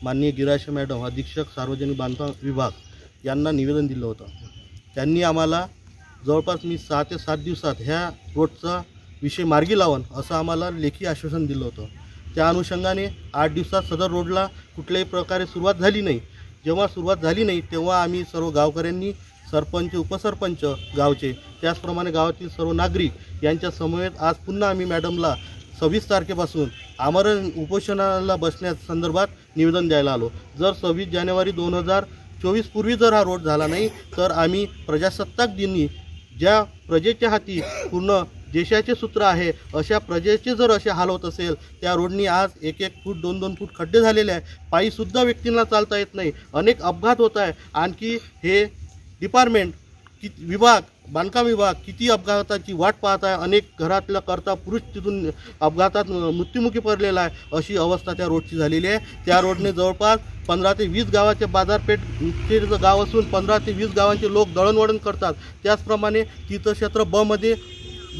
माननीय गिराशे मॅडम अधीक्षक सार्वजनिक बांधकाम विभाग यांना निवेदन दिलं होतं। त्यांनी आम्हाला जवळपास 6 ते 7 दिवसात ह्या रोडचा विषय मार्गी लावून असं आम्हाला लेखी आश्वासन दिलं होतं। त्या अनुषंगाने 8 दिवसात सदर रोडला कुठल्याही प्रकारे सुरुवात झाली नाही। जेव्हा सुरुवात झाली नाही तेव्हा आम्ही सर्व गावकऱ्यांनी, सरपंच, उपसरपंच गावचे, त्याचप्रमाणे गावातील सर्व नागरिक यांच्या समवेत आज पुन्हा आम्ही मॅडमला 26 तारखेपासून आमरण उपोषणाला बसण्यासंदर्भात निवेदन द्यायला आलो। जर 26 जानेवारी 2024 पूर्वी जर हा रोड झाला नाही तर आम्ही प्रजासत्ताक दिनी ज्या प्रजेच्या हाती पूर्ण देशाचे सूत्र आहे अशा प्रजेचे जर असे हाल होत असेल, त्या रोडनी आज 1-1 फूट 2-2 फूट खड्डे झालेले आहे, पायीसुद्धा व्यक्तींना चालता येत नाही, अनेक अपघात होत आहे। आणखी हे डिपार्टमेंट विभाग, बांधकाम विभाग किती अपघाताची वाट पाहत आहे। अनेक घरातला करता पुरुष तिथून अपघातात मृत्युमुखी पडलेला आहे। अशी अवस्था त्या रोडची झालेली आहे। त्या रोडने जवळपास 15 ते 20 गावाचे बाजारपेठचे गाव असून 15 ते 20 गावांचे लोक दळणवळण करतात। त्याचप्रमाणे तीर्थक्षेत्र ब मध्ये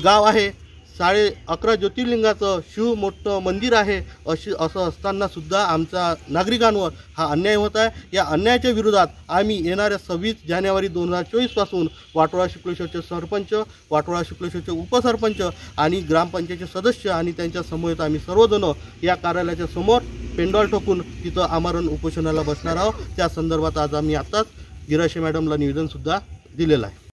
गाव आहे, 11.5 ज्योतिर्लिंगाचं शिव मोठं मंदिर आहे। असं असताना सुद्धा आमचा नागरिकांवर हा अन्याय होत आहे। या अन्यायाच्या विरोधात आम्ही येणाऱ्या 26 जानेवारी 2024 पासून वाटोळा शुक्लेश्वरचे सरपंच, वाटोळा शुक्लेश्वरचे उपसरपंच आणि ग्रामपंचायतचे सदस्य आणि त्यांच्या समवेत आम्ही सर्वजण या कार्यालयाच्या समोर पेंडॉल ठोकून तिथं आमरण उपोषणाला बसणार आहोत। त्या संदर्भात आज आम्ही आताच गिराशे मॅडमला निवेदनसुद्धा दिलेलं आहे।